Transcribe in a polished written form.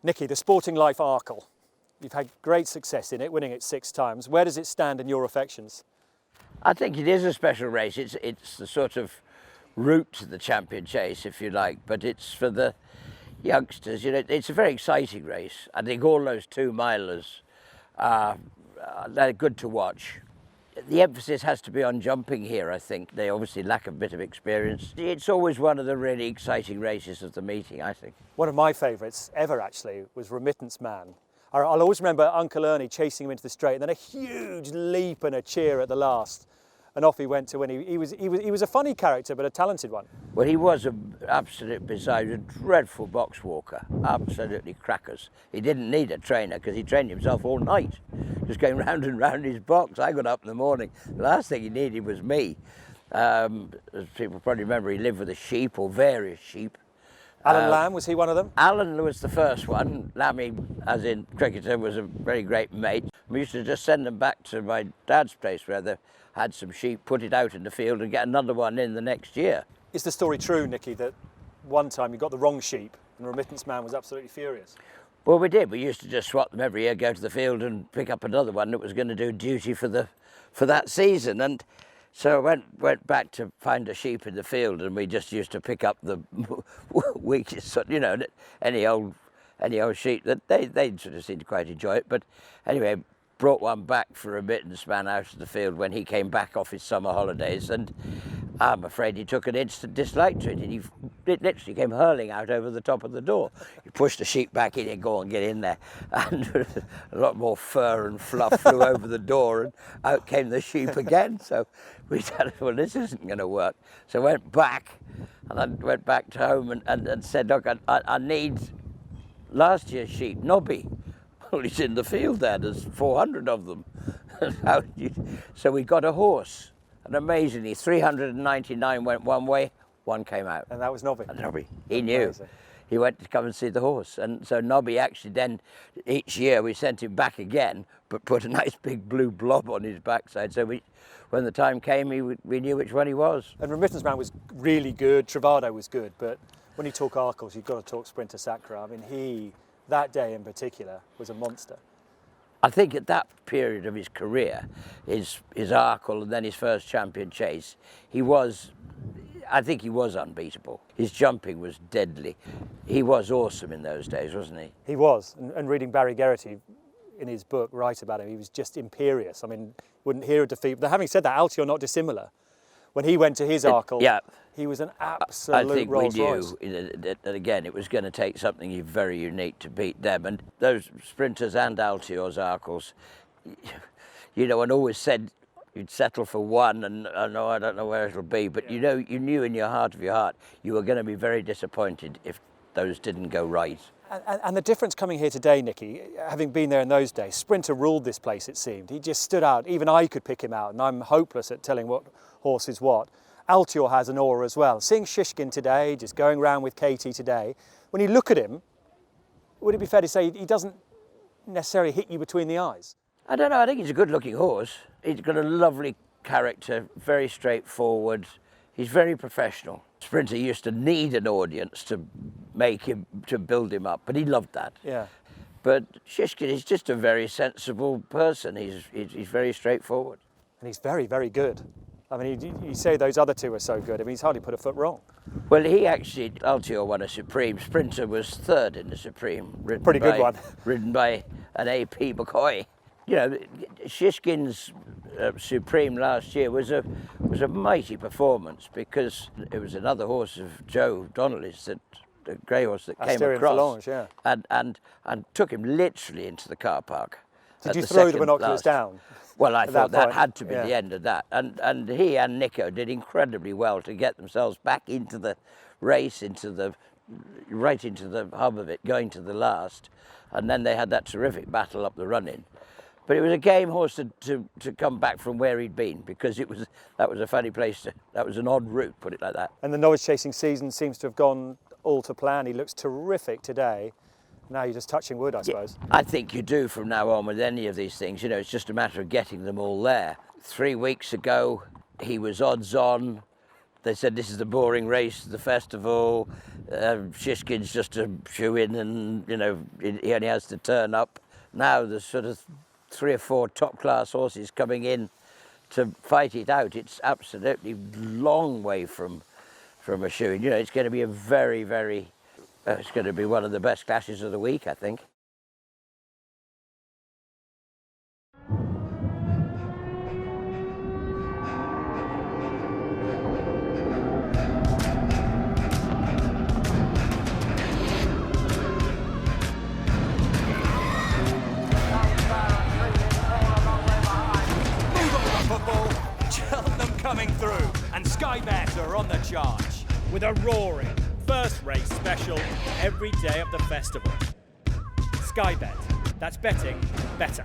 Nicky, the Sporting Life Arkle. You've had great success in it, winning it 6 times. Where does it stand in your affections? I think it is a special race. It's the sort of route to the champion chase, if you like, but it's for the youngsters. You know, it's a very exciting race. I think all those 2-milers they're good to watch. The emphasis has to be on jumping here, I think. They obviously lack a bit of experience. It's always one of the really exciting races of the meeting, I think. One of my favourites ever, actually, was Remittance Man. I'll always remember Uncle Ernie chasing him into the straight, and then a huge leap and a cheer at the last. And off he went to win. He was a funny character, but a talented one. Well, he was an absolute bizarre, a dreadful box walker, absolutely crackers. He didn't need a trainer because he trained himself all night, just going round and round his box. I got up in the morning. The last thing he needed was me. As people probably remember, he lived with a sheep or various sheep. Alan Lamb, was he one of them? Alan was the first one. Lammy, as in cricketer, was a very great mate. We used to just send them back to my dad's place where they had some sheep, put it out in the field and get another one in the next year. Is the story true, Nicky, that one time you got the wrong sheep and Remittance Man was absolutely furious? Well, we did. We used to just swap them every year, go to the field and pick up another one that was going to do duty for that season. And so I went back to find a sheep in the field, and we just used to pick up the weakest, you know, any old sheep. That they sort of seemed to quite enjoy it. But anyway, brought one back for Remittance Man out of the field when he came back off his summer holidays, and I'm afraid he took an instant dislike to it, and it literally came hurling out over the top of the door. He pushed the sheep back in and go on, get in there, and a lot more fur and fluff flew over the door, and out came the sheep again. So we said, well, this isn't going to work. So I went back, and I went back to home and said, look, I need last year's sheep, Nobby. Well, he's in the field there, there's 400 of them. So we got a horse, and amazingly, 399 went one way, one came out. And that was Nobby? And Nobby, he knew. Amazing. He went to come and see the horse. And so Nobby actually then, each year we sent him back again, but put a nice big blue blob on his backside. So when the time came, we knew which one he was. And Remittance Man was really good, Travado was good, but when you talk Arkles, you've got to talk Sprinter Sacre. I mean, that day in particular, was a monster. I think at that period of his career, his Arkle and then his first champion chase, I think he was unbeatable. His jumping was deadly. He was awesome in those days, wasn't he? He was, and reading Barry Geraghty in his book write about him, he was just imperious. I mean, wouldn't hear a defeat. But having said that, Altior not dissimilar. When he went to his Arkle, yeah, he was an absolute Rolls Royce. I think we knew that again, it was going to take something very unique to beat them. And those Sprinters and Altior's Arkles, you know, and always said you'd settle for one, and I don't know where it'll be, but you know, you knew in your heart of your heart you were going to be very disappointed if those didn't go right. And the difference coming here today, Nicky, having been there in those days, Sprinter ruled this place, it seemed. He just stood out. Even I could pick him out, and I'm hopeless at telling what horse is what. Altior has an aura as well. Seeing Shishkin today, just going around with Katie today, when you look at him, would it be fair to say he doesn't necessarily hit you between the eyes? I don't know, I think he's a good-looking horse. He's got a lovely character, very straightforward. He's very professional. Sprinter used to need an audience to build him up, but he loved that. Yeah. But Shishkin is just a very sensible person. He's very straightforward. And he's very, very good. I mean, you say those other two are so good. I mean, he's hardly put a foot wrong. Well, Altior won a Supreme. Sprinter was third in the Supreme. Pretty good one. Ridden by an A.P. McCoy. You know, Shishkin's Supreme last year was a mighty performance, because it was another horse of Joe Donnelly's, the grey horse that came across, yeah. and took him literally into the car park. Did you throw the binoculars down? Well, I thought that had to be the end of that. And he and Nico did incredibly well to get themselves back into the race, right into the hub of it, going to the last. And then they had that terrific battle up the run-in. But it was a game horse to come back from where he'd been, because that was a funny place. That was an odd route, put it like that. And the novice chasing season seems to have gone all to plan. He looks terrific today. Now you're just touching wood, I suppose. I think you do from now on with any of these things. You know, it's just a matter of getting them all there. 3 weeks ago, he was odds on. they said this is the boring race, the festival. Shishkin's just a shoe-in, and you know he only has to turn up. Now there's sort of 3 or 4 top-class horses coming in to fight it out. It's absolutely long way from a shoe-in. You know, it's going to be a very, very. It's going to be one of the best clashes of the week, I think. Cheltenham coming through, and Sky Bet are on the charge with a roaring first race special every day of the festival. Sky Bet, that's betting better.